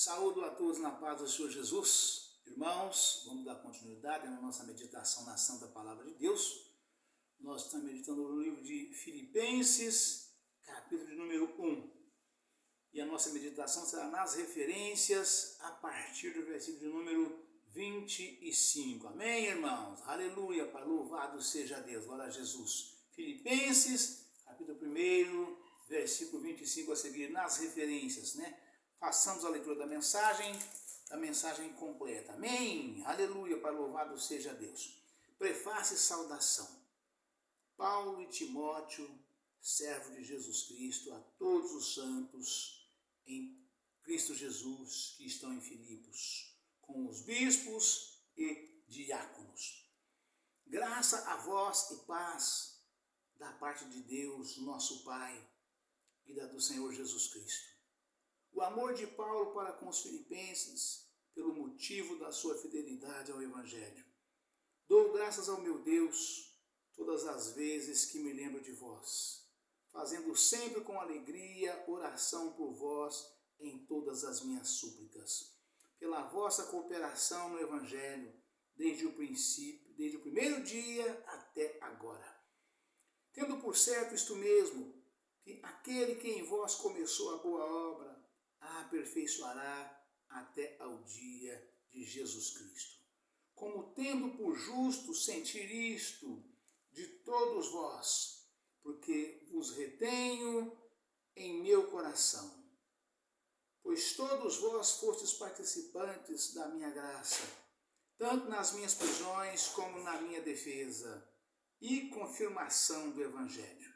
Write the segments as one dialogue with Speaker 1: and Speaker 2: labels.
Speaker 1: Saúdo a todos na paz do Senhor Jesus. Irmãos, vamos dar continuidade na nossa meditação na Santa Palavra de Deus. Nós estamos meditando no livro de Filipenses, capítulo de número 1. E a nossa meditação será nas referências a partir do versículo de número 25. Amém, irmãos? Aleluia, Pai, louvado seja Deus. Glória a Jesus. Filipenses, capítulo 1, versículo 25 a seguir, nas referências, né? Façamos a leitura da mensagem completa. Amém? Aleluia, Pai, louvado seja Deus. Prefácio e saudação. Paulo e Timóteo, servo de Jesus Cristo, a todos os santos em Cristo Jesus que estão em Filipos, com os bispos e diáconos. Graça a vós e paz da parte de Deus, nosso Pai, e da do Senhor Jesus Cristo. O amor de Paulo para com os filipenses, pelo motivo da sua fidelidade ao Evangelho. Dou graças ao meu Deus todas as vezes que me lembro de vós, fazendo sempre com alegria oração por vós em todas as minhas súplicas, pela vossa cooperação no Evangelho, desde o princípio, desde o primeiro dia até agora. Tendo por certo isto mesmo, que aquele que em vós começou a boa obra, a aperfeiçoará até ao dia de Jesus Cristo. Como tendo por justo sentir isto de todos vós, porque vos retenho em meu coração. Pois todos vós fostes participantes da minha graça, tanto nas minhas prisões como na minha defesa e confirmação do Evangelho.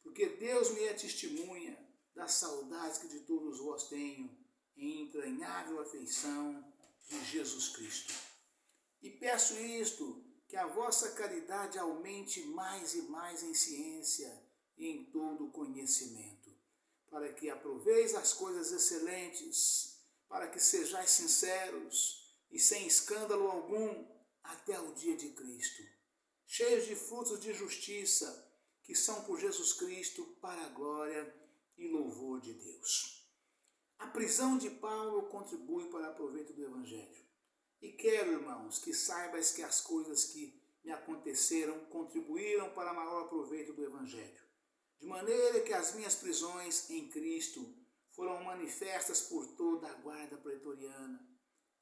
Speaker 1: Porque Deus me é testemunha das saudades que de todos vós tenho em entranhável afeição de Jesus Cristo. E peço isto, que a vossa caridade aumente mais e mais em ciência e em todo conhecimento, para que aproveis as coisas excelentes, para que sejais sinceros e sem escândalo algum até o dia de Cristo, cheios de frutos de justiça, que são por Jesus Cristo para a glória e louvor de Deus. A prisão de Paulo contribui para o proveito do Evangelho. E quero, irmãos, que saibas que as coisas que me aconteceram contribuíram para maior proveito do Evangelho. De maneira que as minhas prisões em Cristo foram manifestas por toda a guarda pretoriana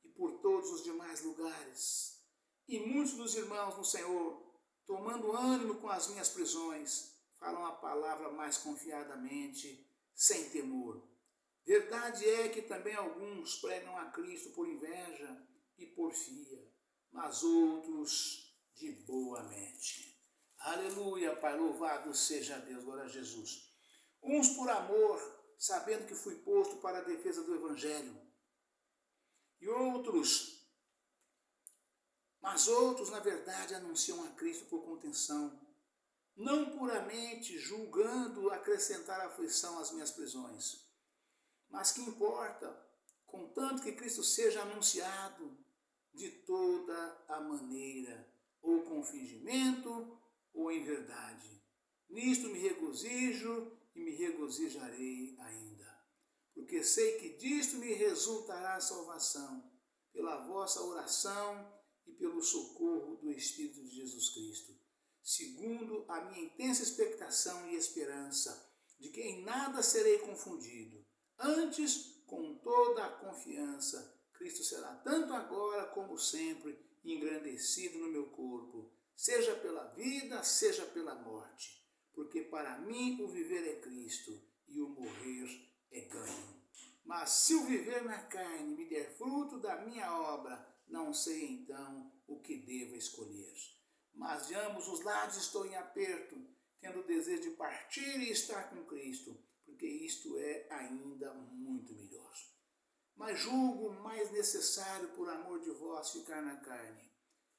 Speaker 1: e por todos os demais lugares. E muitos dos irmãos no Senhor, tomando ânimo com as minhas prisões, falam a palavra mais confiadamente, sem temor. Verdade é que também alguns pregam a Cristo por inveja e porfia, mas outros de boa mente. Aleluia, Pai, louvado seja Deus, glória a Jesus. Uns por amor, sabendo que fui posto para a defesa do Evangelho, e outros, na verdade, anunciam a Cristo por contenção, não puramente julgando acrescentar aflição às minhas prisões, mas que importa, contanto que Cristo seja anunciado de toda a maneira, ou com fingimento, ou em verdade. Nisto me regozijo e me regozijarei ainda, porque sei que disto me resultará a salvação, pela vossa oração e pelo socorro do Espírito de Jesus Cristo, segundo a minha intensa expectação e esperança, de que em nada serei confundido. Antes, com toda a confiança, Cristo será tanto agora como sempre engrandecido no meu corpo, seja pela vida, seja pela morte, porque para mim o viver é Cristo e o morrer é ganho. Mas se o viver na carne me der fruto da minha obra, não sei então o que devo escolher. Mas de ambos os lados estou em aperto, tendo o desejo de partir e estar com Cristo, porque isto é ainda muito melhor. Mas julgo mais necessário, por amor de vós, ficar na carne.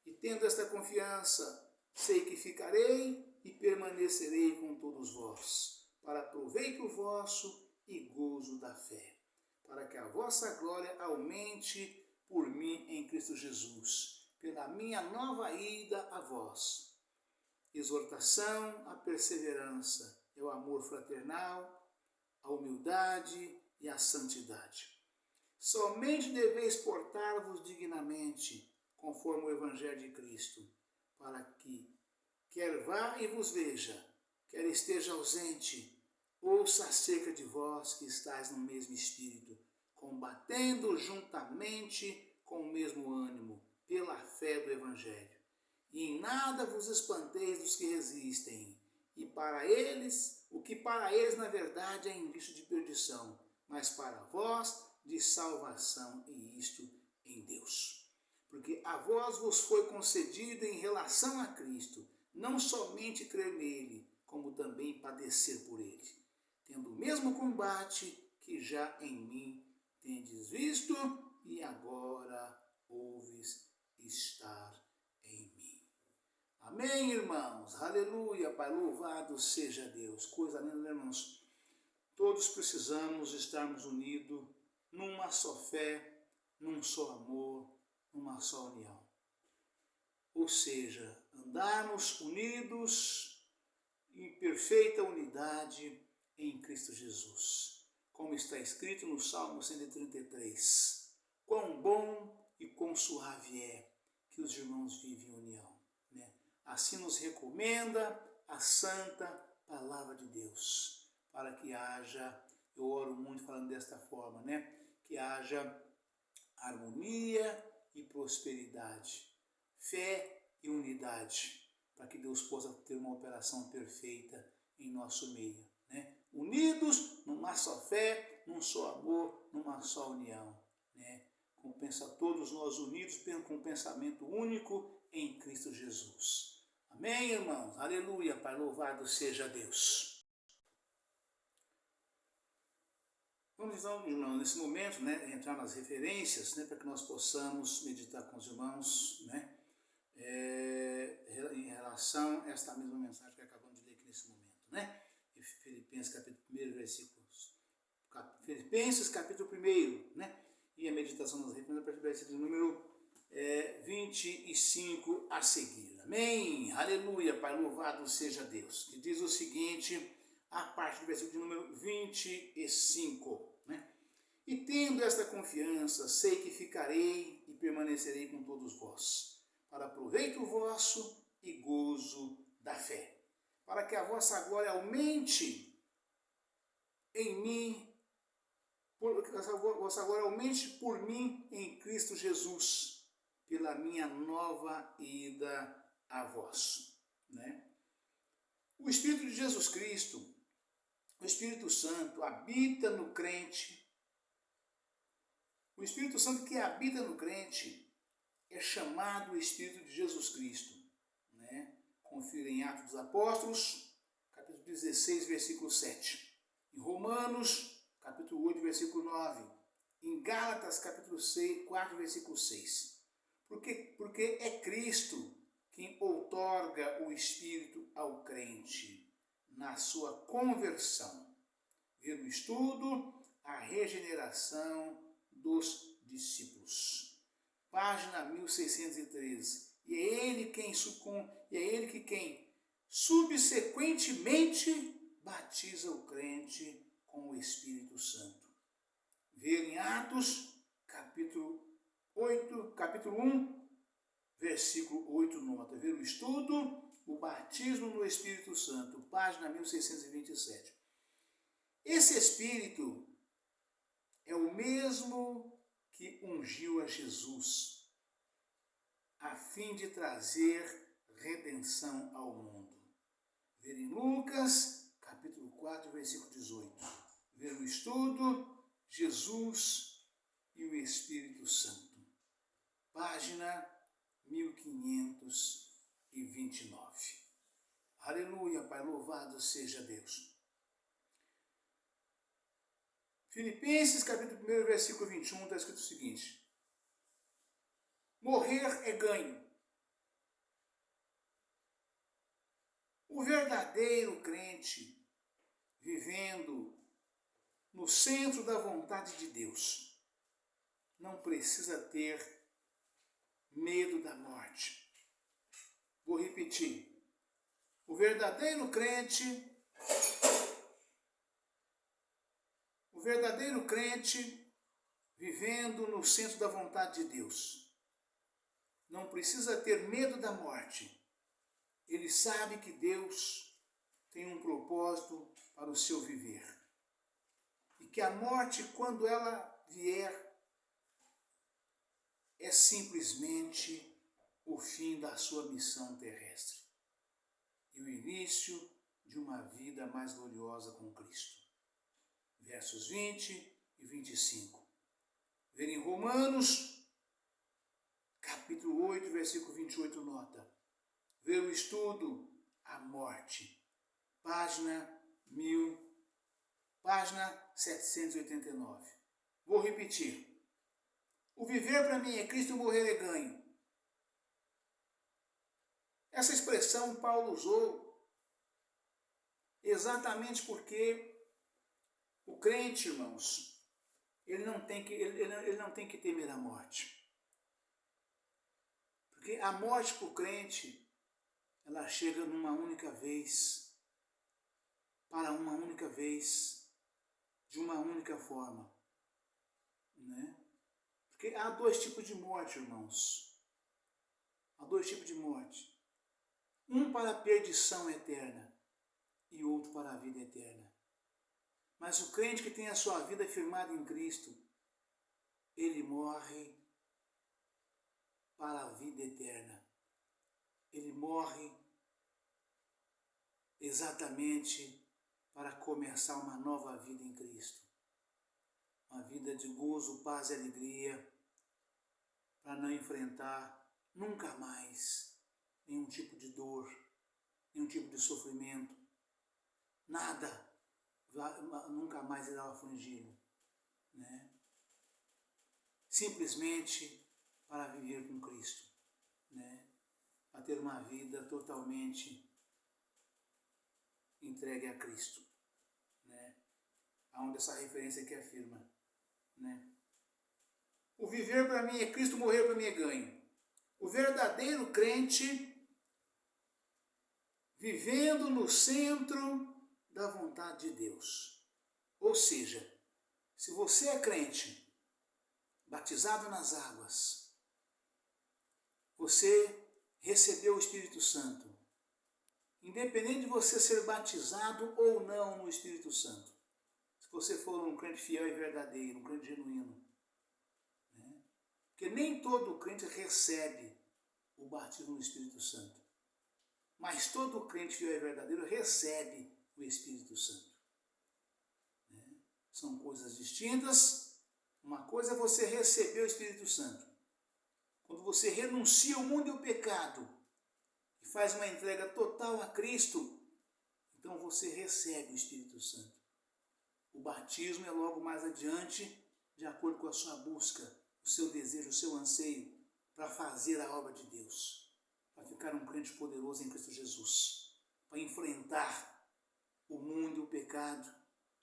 Speaker 1: E tendo esta confiança, sei que ficarei e permanecerei com todos vós, para proveito vosso e gozo da fé, para que a vossa glória aumente por mim em Cristo Jesus, pela minha nova ida a vós. Exortação à perseverança, é o amor fraternal, a humildade e a santidade. Somente deveis portar-vos dignamente, conforme o Evangelho de Cristo, para que, quer vá e vos veja, quer esteja ausente, ouça acerca de vós que estáis no mesmo espírito, combatendo juntamente com o mesmo ânimo, pela fé do Evangelho. E em nada vos espanteis dos que resistem, e para eles, o que para eles na verdade é indício de perdição, mas para vós de salvação, e isto em Deus. Porque a vós vos foi concedido em relação a Cristo, não somente crer nele, como também padecer por ele, tendo o mesmo combate que já em mim tendes visto, e agora ouves estar em mim. Amém, irmãos? Aleluia, Pai, louvado seja Deus. Coisa linda, irmãos. Todos precisamos estarmos unidos numa só fé, num só amor, numa só união. Ou seja, andarmos unidos em perfeita unidade em Cristo Jesus. Como está escrito no Salmo 133. Quão bom e quão suave é que os irmãos vivem em união. Né? Assim nos recomenda a santa palavra de Deus. Para que haja, eu oro muito falando desta forma, né? Que haja harmonia e prosperidade, fé e unidade, para que Deus possa ter uma operação perfeita em nosso meio, né? Unidos numa só fé, num só amor, numa só união, né? Todos nós unidos com um pensamento único em Cristo Jesus. Amém, irmãos? Aleluia, Pai, louvado seja Deus. Vamos então, irmão, nesse momento, né, entrar nas referências, né, para que nós possamos meditar com os irmãos, né, em relação a esta mesma mensagem que acabamos de ler aqui nesse momento, né? Filipenses capítulo 1, Filipenses capítulo 1, né? E a meditação nas referências a partir do versículo número 25 a seguir. Amém? Aleluia, Pai, louvado seja Deus. Que diz o seguinte, a parte do versículo número 25, né? E tendo esta confiança, sei que ficarei e permanecerei com todos vós, para proveito vosso e gozo da fé, para que a vossa glória aumente em mim, que a vossa glória aumente por mim em Cristo Jesus, pela minha nova ida a vós, né? O Espírito de Jesus Cristo, o Espírito Santo, habita no crente. O Espírito Santo que habita no crente é chamado o Espírito de Jesus Cristo, né? Confira em Atos dos Apóstolos, capítulo 16, versículo 7. Em Romanos, capítulo 8, versículo 9. Em Gálatas, capítulo 4, versículo 6. Porque é Cristo quem outorga o Espírito ao crente na sua conversão, vendo o estudo, a regeneração dos discípulos. Página 1613. E é ele quem subsequentemente batiza o crente com o Espírito Santo. Ver em Atos, capítulo 1, versículo 8, nota. Ver o estudo, o batismo no Espírito Santo, página 1627. Esse Espírito é o mesmo que ungiu a Jesus, a fim de trazer redenção ao mundo. Ver em Lucas, capítulo 4, versículo 18. Ver o estudo, Jesus e o Espírito Santo. Página 1529. Aleluia, Pai, louvado seja Deus. Filipenses, capítulo 1, versículo 21, está escrito o seguinte: morrer é ganho. O verdadeiro crente, vivendo no centro da vontade de Deus, não precisa ter medo da morte. Vou repetir. O verdadeiro crente, vivendo no centro da vontade de Deus. Não precisa ter medo da morte. Ele sabe que Deus tem um propósito para o seu viver. E que a morte, quando ela vier, é simplesmente o fim da sua missão terrestre e o início de uma vida mais gloriosa com Cristo. Versos 20 e 25. Ver em Romanos, capítulo 8, versículo 28, nota. Ver o estudo, a morte. Página 789. Vou repetir. O viver para mim é Cristo, o morrer é ganho. Essa expressão Paulo usou exatamente porque o crente, irmãos, ele não tem que temer a morte. Porque a morte para o crente, ela chega numa única vez, para uma única vez, de uma única forma. Né? Porque há dois tipos de morte, irmãos. Há dois tipos de morte. Um para a perdição eterna e outro para a vida eterna. Mas o crente que tem a sua vida firmada em Cristo, ele morre para a vida eterna. Ele morre exatamente para começar uma nova vida em Cristo. Uma vida de gozo, paz e alegria, para não enfrentar nunca mais nenhum tipo de dor, nenhum tipo de sofrimento. Nada nunca mais irá afligi-lo. Né? Simplesmente para viver com Cristo. Né? A ter uma vida totalmente entregue a Cristo. Né? Onde essa referência aqui afirma. Né? O viver para mim é Cristo, morrer para mim é ganho. O verdadeiro crente, vivendo no centro da vontade de Deus. Ou seja, se você é crente, batizado nas águas, você recebeu o Espírito Santo. Independente de você ser batizado ou não no Espírito Santo. Se você for um crente fiel e verdadeiro, um crente genuíno. Né? Porque nem todo crente recebe o batismo no Espírito Santo. Mas todo crente fiel e verdadeiro recebe o Espírito Santo. Né? São coisas distintas. Uma coisa é você receber o Espírito Santo. Quando você renuncia ao mundo e ao pecado e faz uma entrega total a Cristo, então você recebe o Espírito Santo. O batismo é logo mais adiante, de acordo com a sua busca, o seu desejo, o seu anseio para fazer a obra de Deus, para ficar um crente poderoso em Cristo Jesus, para enfrentar o mundo e o pecado,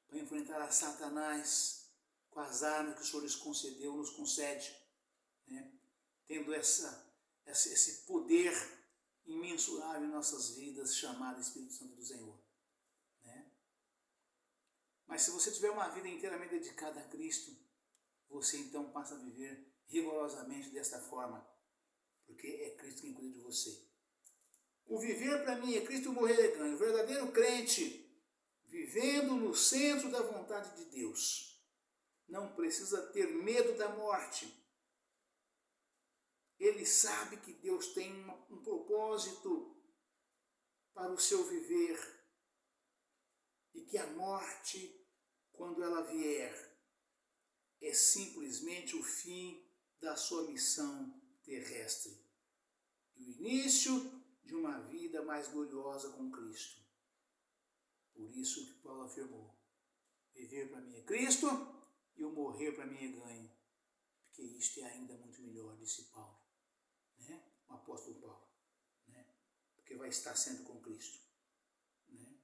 Speaker 1: para enfrentar a Satanás com as armas que o Senhor nos concede, né? Tendo esse poder imensurável em nossas vidas, chamado Espírito Santo do Senhor. Né? Mas se você tiver uma vida inteiramente dedicada a Cristo, você então passa a viver rigorosamente desta forma, porque é Cristo quem cuida de você. O viver para mim é Cristo, morrer é ganho. O verdadeiro crente, vivendo no centro da vontade de Deus, não precisa ter medo da morte. Ele sabe que Deus tem um propósito para o seu viver e que a morte, quando ela vier, é simplesmente o fim da sua missão terrestre e o início de uma vida mais gloriosa com Cristo. Por isso que Paulo afirmou: viver para mim é Cristo e o morrer para mim é ganho, porque isto é ainda muito melhor, disse Paulo. Né? O apóstolo Paulo, né? Porque vai estar sempre com Cristo. Né?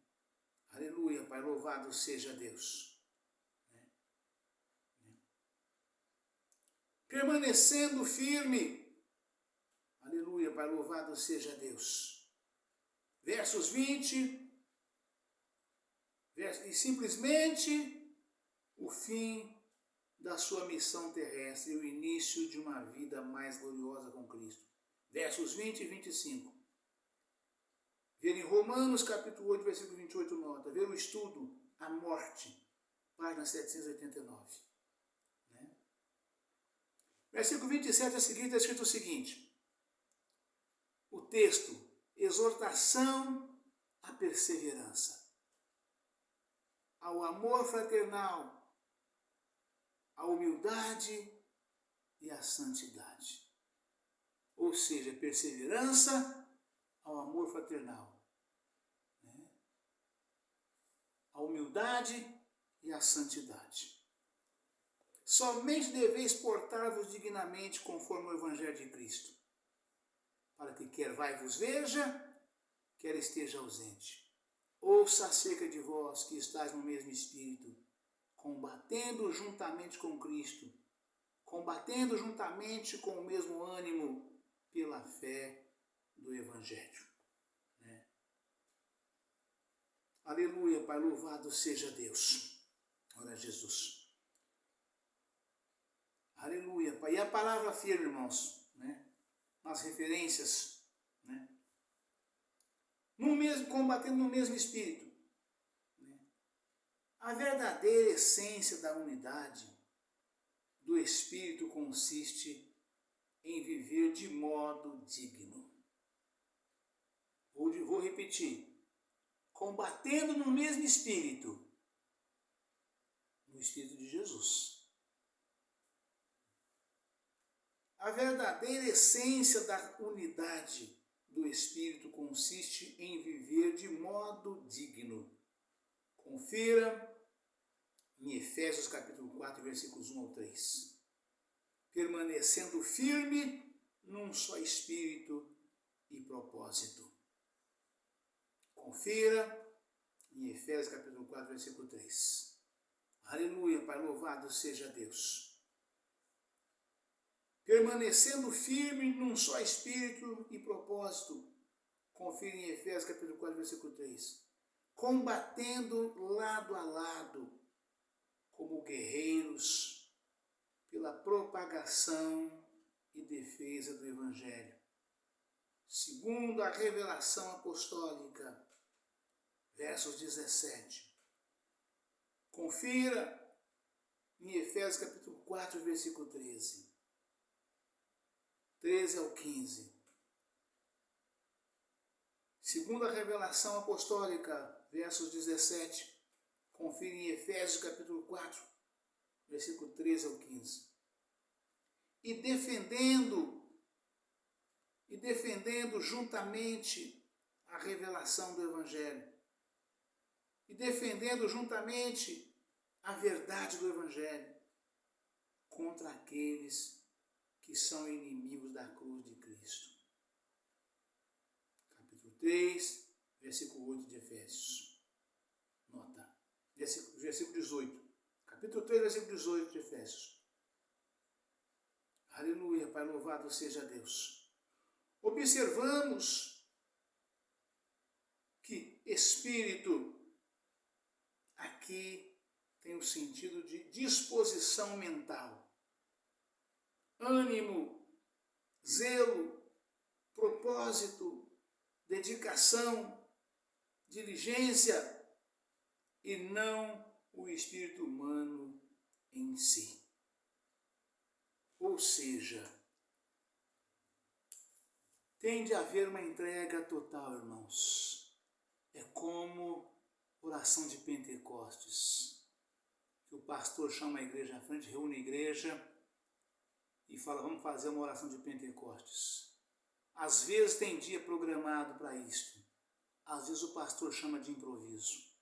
Speaker 1: Aleluia, Pai, louvado seja Deus. Né? Permanecendo firme, aleluia, Pai, louvado seja Deus. Versos 20, e simplesmente o fim da sua missão terrestre e o início de uma vida mais gloriosa com Cristo. Versos 20 e 25. Ver em Romanos capítulo 8, versículo 28, nota. Ver o estudo, a morte, página 789. Né? Versículo 27 a seguir está escrito o seguinte. O texto, exortação à perseverança, ao amor fraternal, à humildade e à santidade. Ou seja, perseverança ao amor fraternal, né? À humildade e à santidade. Somente deveis portar-vos dignamente conforme o Evangelho de Cristo, para que quer vai vos veja, quer esteja ausente. Ouça acerca de vós que estáis no mesmo Espírito, combatendo juntamente com Cristo, combatendo juntamente com o mesmo ânimo pela fé do Evangelho. Né? Aleluia, Pai, louvado seja Deus. Ora, Jesus. Aleluia, Pai. E a palavra afirma, irmãos, né? Nas referências, né? Combatendo no mesmo Espírito. Né? A verdadeira essência da unidade do Espírito consiste em viver de modo digno. Vou repetir. Combatendo no mesmo Espírito. No Espírito de Jesus. A verdadeira essência da unidade do Espírito consiste em viver de modo digno. Confira em Efésios capítulo 4, versículos 1 ao 3. Permanecendo firme num só espírito e propósito. Confira em Efésios capítulo 4, versículo 3. Aleluia, Pai, louvado seja Deus. Permanecendo firme num só espírito e propósito. Confira em Efésios capítulo 4, versículo 3. Combatendo lado a lado, como guerreiros, pela propagação e defesa do Evangelho, segundo a revelação apostólica, versos 17. Confira em Efésios capítulo 4, versículo 13. 13 ao 15. Segundo a revelação apostólica, versos 17. Confira em Efésios capítulo 4, versículo 13 ao 15. E defendendo juntamente a revelação do Evangelho. E defendendo juntamente a verdade do Evangelho contra aqueles que são inimigos da cruz de Cristo. Capítulo 3, versículo 8 de Efésios. Nota. Versículo 18. Capítulo 3, versículo 18 de Efésios. Aleluia, Pai, louvado seja Deus. Observamos que espírito aqui tem o sentido de disposição mental, ânimo, zelo, propósito, dedicação, diligência, e não o espírito humano em si. Ou seja, tem de haver uma entrega total, irmãos. É como oração de Pentecostes, que o pastor chama a igreja à frente, reúne a igreja e fala, vamos fazer uma oração de Pentecostes. Às vezes tem dia programado para isto. Às vezes o pastor chama de improviso.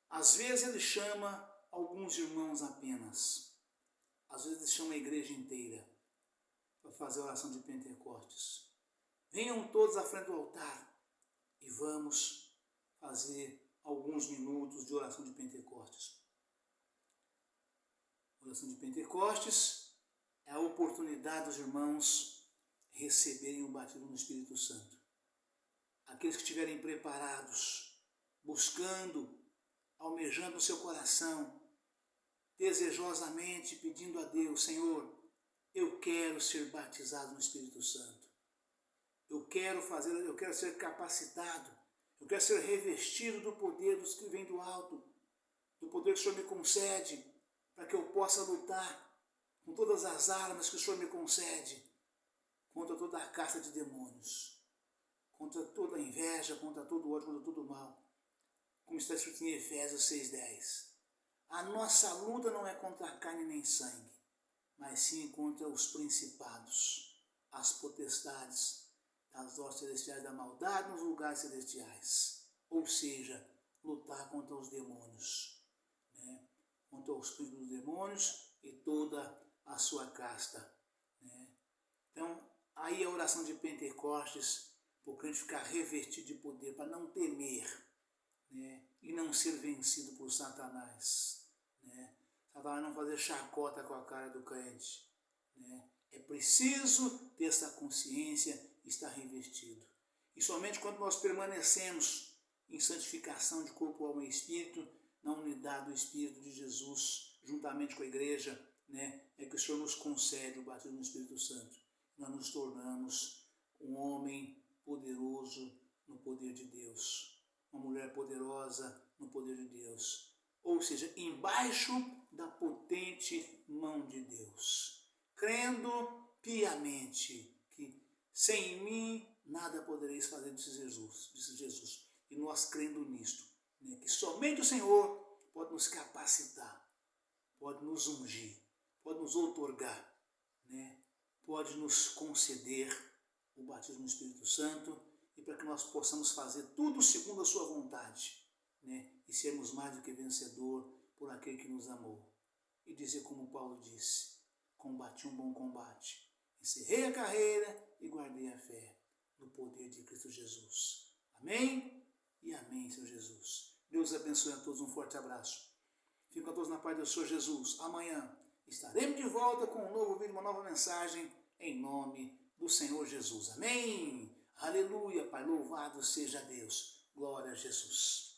Speaker 1: Às vezes ele chama alguns irmãos apenas. Às vezes ele chama a igreja inteira para fazer a oração de Pentecostes. Venham todos à frente do altar e vamos fazer alguns minutos de oração de Pentecostes. Oração de Pentecostes é a oportunidade dos irmãos receberem o batismo no Espírito Santo. Aqueles que estiverem preparados, buscando, almejando o seu coração, desejosamente pedindo a Deus: Senhor, eu quero ser batizado no Espírito Santo. Eu quero ser capacitado, eu quero ser revestido do poder dos que vem do alto, do poder que o Senhor me concede, para que eu possa lutar com todas as armas que o Senhor me concede, contra toda a casta de demônios, contra toda a inveja, contra todo o ódio, contra todo o mal, como está escrito em Efésios 6:10. A nossa luta não é contra a carne nem sangue, mas sim contra os principados, as potestades das hostes celestiais da maldade nos lugares celestiais. Ou seja, lutar contra os demônios, né? Contra os príncipes dos demônios e toda a sua casta, né? Então, aí a oração de Pentecostes, para o crente ficar revestido de poder, para não temer, né? E não ser vencido por Satanás, né? Satanás não fazer chacota com a cara do crente, né? É preciso ter essa consciência e estar revestido. E somente quando nós permanecemos em santificação de corpo, alma e espírito, na unidade do Espírito de Jesus, juntamente com a igreja, né, é que o Senhor nos concede o batismo no Espírito Santo. Nós nos tornamos um homem poderoso no poder de Deus, uma mulher poderosa no poder de Deus, ou seja, embaixo da potente mão de Deus, crendo piamente que sem mim nada podereis fazer, disse Jesus. E nós crendo nisto, né, que somente o Senhor pode nos capacitar, pode nos ungir, pode nos outorgar, né, pode nos conceder o batismo no Espírito Santo, e para que nós possamos fazer tudo segundo a sua vontade, né, e sermos mais do que vencedor por aquele que nos amou. E dizer como Paulo disse: combati um bom combate, encerrei a carreira e guardei a fé, no poder de Cristo Jesus. Amém? E amém, Senhor Jesus. Deus abençoe a todos, um forte abraço. Fiquem a todos na paz do Senhor Jesus. Amanhã estaremos de volta com um novo vídeo, uma nova mensagem, em nome do Senhor Jesus. Amém? Aleluia, Pai, louvado seja Deus. Glória a Jesus.